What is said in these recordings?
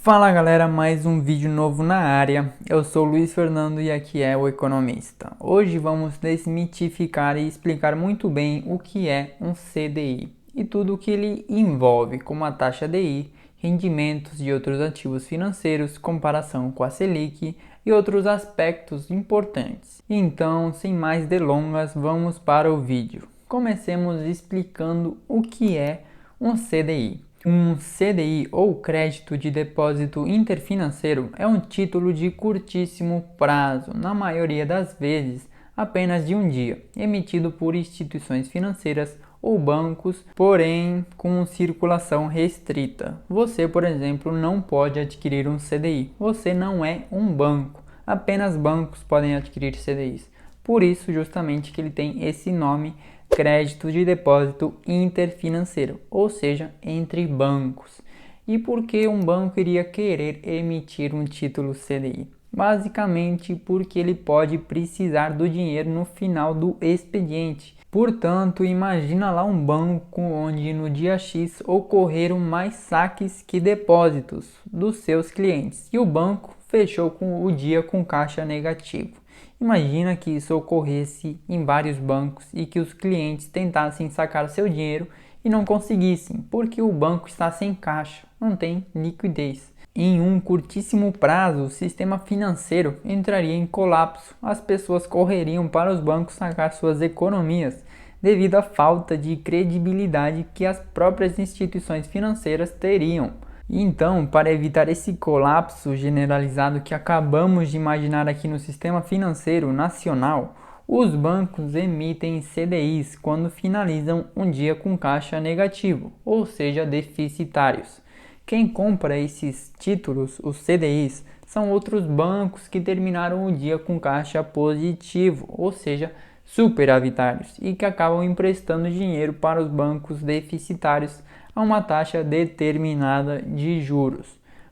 Fala galera, mais um vídeo novo na área. Eu sou o Luiz Fernando e aqui é o Economista. Hoje vamos desmitificar e explicar muito bem o que é um CDI e tudo o que ele envolve, como a taxa DI, rendimentos de outros ativos financeiros, comparação com a Selic e outros aspectos importantes. Então, sem mais delongas, vamos para o vídeo. Comecemos explicando o que é um CDI. Um CDI ou crédito de depósito interfinanceiro é um título de curtíssimo prazo, na maioria das vezes apenas de um dia, emitido por instituições financeiras ou bancos, porém com circulação restrita. Você, por exemplo, não pode adquirir um CDI. Você não é um banco. Apenas bancos podem adquirir CDIs. Por isso, justamente, que ele tem esse nome, crédito de depósito interfinanceiro, ou seja, entre bancos. E por que um banco iria querer emitir um título CDI? Basicamente porque ele pode precisar do dinheiro no final do expediente. Portanto, imagina lá um banco onde no dia X ocorreram mais saques que depósitos dos seus clientes e o banco fechou o dia com caixa negativo. Imagina que isso ocorresse em vários bancos e que os clientes tentassem sacar seu dinheiro e não conseguissem, porque o banco está sem caixa, não tem liquidez. Em um curtíssimo prazo, o sistema financeiro entraria em colapso. As pessoas correriam para os bancos sacar suas economias, devido à falta de credibilidade que as próprias instituições financeiras teriam. Então, para evitar esse colapso generalizado que acabamos de imaginar aqui no sistema financeiro nacional, os bancos emitem CDIs quando finalizam um dia com caixa negativo, ou seja, deficitários. Quem compra esses títulos, os CDIs, são outros bancos que terminaram o dia com caixa positivo, ou seja, superavitários, e que acabam emprestando dinheiro para os bancos deficitários a uma taxa determinada de juros.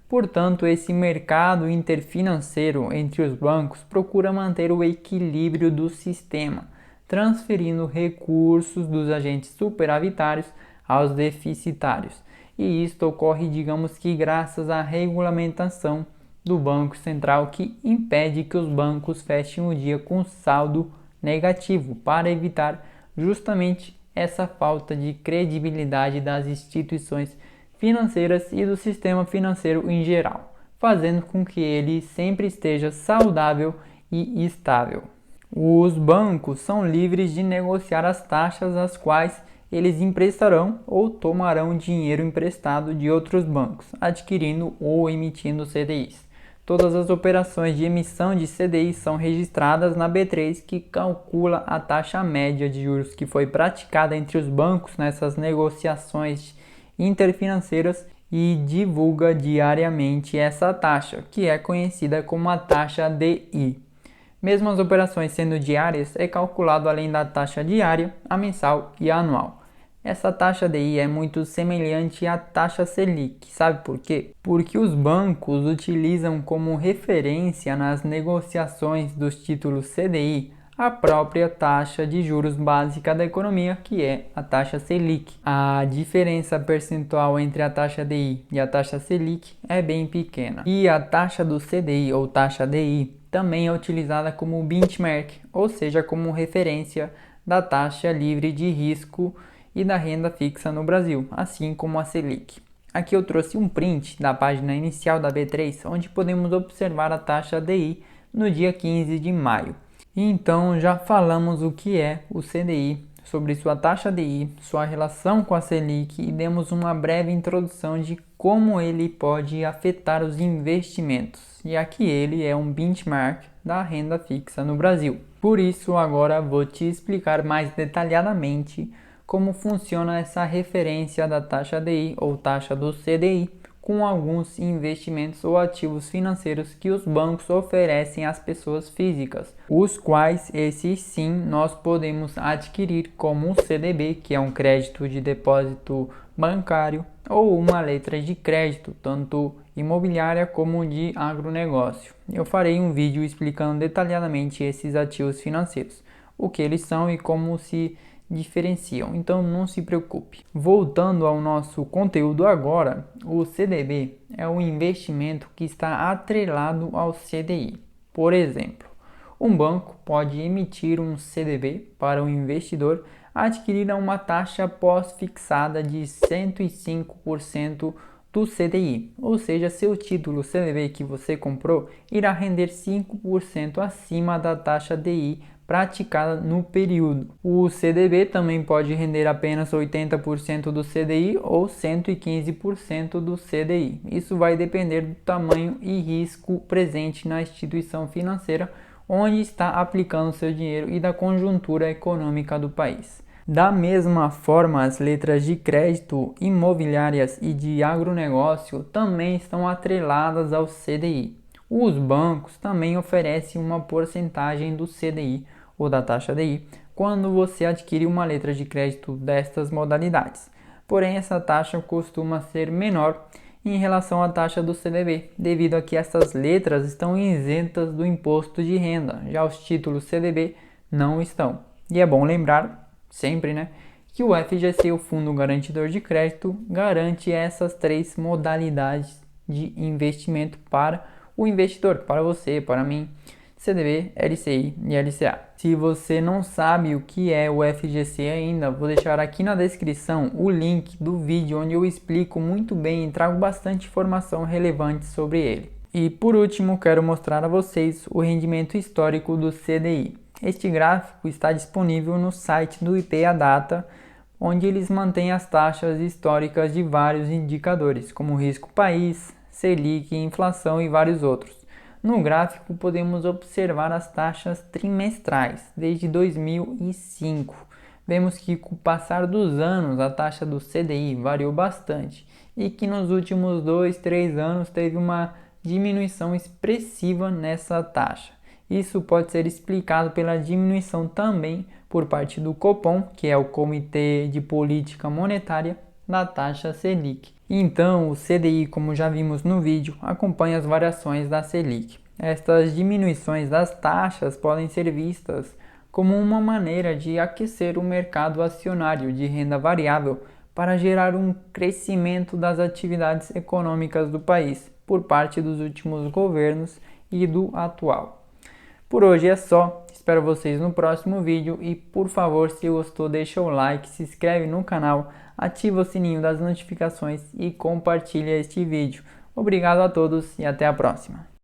Portanto, esse mercado interfinanceiro entre os bancos procura manter o equilíbrio do sistema, transferindo recursos dos agentes superavitários aos deficitários. E isto ocorre, digamos que graças à regulamentação do Banco Central, que impede que os bancos fechem o dia com saldo negativo, para evitar justamente essa falta de credibilidade das instituições financeiras e do sistema financeiro em geral, fazendo com que ele sempre esteja saudável e estável. Os bancos são livres de negociar as taxas às quais eles emprestarão ou tomarão dinheiro emprestado de outros bancos, adquirindo ou emitindo CDIs. Todas as operações de emissão de CDI são registradas na B3, que calcula a taxa média de juros que foi praticada entre os bancos nessas negociações interfinanceiras e divulga diariamente essa taxa, que é conhecida como a taxa DI. Mesmo as operações sendo diárias, é calculado além da taxa diária, a mensal e a anual. Essa taxa DI é muito semelhante à taxa Selic, sabe por quê? Porque os bancos utilizam como referência nas negociações dos títulos CDI a própria taxa de juros básica da economia, que é a taxa Selic. A diferença percentual entre a taxa DI e a taxa Selic é bem pequena. E a taxa do CDI ou taxa DI também é utilizada como benchmark, ou seja, como referência da taxa livre de risco e da renda fixa no Brasil, assim como a Selic. Aqui eu trouxe um print da página inicial da B3, onde podemos observar a taxa DI no dia 15 de maio. Então já falamos o que é o CDI, sobre sua taxa DI, sua relação com a Selic e demos uma breve introdução de como ele pode afetar os investimentos, já que ele é um benchmark da renda fixa no Brasil. Por isso agora vou te explicar mais detalhadamente como funciona essa referência da taxa DI ou taxa do CDI com alguns investimentos ou ativos financeiros que os bancos oferecem às pessoas físicas, os quais esses sim nós podemos adquirir como um CDB, que é um crédito de depósito bancário, ou uma letra de crédito, tanto imobiliária como de agronegócio. Eu farei um vídeo explicando detalhadamente esses ativos financeiros, o que eles são e como se diferenciam, então não se preocupe. Voltando ao nosso conteúdo agora, o CDB é um investimento que está atrelado ao CDI. Por exemplo, um banco pode emitir um CDB para o investidor adquirir a uma taxa pós-fixada de 105% do CDI, ou seja, seu título CDB que você comprou irá render 5% acima da taxa DI praticada no período. O CDB também pode render apenas 80% do CDI ou 115% do CDI. Isso vai depender do tamanho e risco presente na instituição financeira onde está aplicando seu dinheiro e da conjuntura econômica do país. Da mesma forma, as letras de crédito imobiliárias e de agronegócio também estão atreladas ao CDI. Os bancos também oferecem uma porcentagem do CDI ou da taxa DI quando você adquire uma letra de crédito destas modalidades. Porém, essa taxa costuma ser menor em relação à taxa do CDB, devido a que essas letras estão isentas do imposto de renda, já os títulos CDB não estão. E é bom lembrar sempre, que o FGC, o Fundo Garantidor de Crédito, garante essas três modalidades de investimento para o investidor, para você, para mim, CDB, LCI e LCA. Se você não sabe o que é o FGC ainda, vou deixar aqui na descrição o link do vídeo onde eu explico muito bem e trago bastante informação relevante sobre ele. E por último, quero mostrar a vocês o rendimento histórico do CDI. Este gráfico está disponível no site do IPEA Data, onde eles mantêm as taxas históricas de vários indicadores, como risco país, Selic, inflação e vários outros. No gráfico podemos observar as taxas trimestrais desde 2005. Vemos que com o passar dos anos a taxa do CDI variou bastante e que nos últimos 2-3 anos teve uma diminuição expressiva nessa taxa. Isso pode ser explicado pela diminuição também por parte do Copom, que é o Comitê de Política Monetária, da taxa Selic. Então, o CDI, como já vimos no vídeo, acompanha as variações da Selic. Estas diminuições das taxas podem ser vistas como uma maneira de aquecer o mercado acionário de renda variável para gerar um crescimento das atividades econômicas do país por parte dos últimos governos e do atual. Por hoje é só, espero vocês no próximo vídeo e por favor, se gostou, deixa o like, se inscreve no canal, ativa o sininho das notificações e compartilha este vídeo. Obrigado a todos e até a próxima.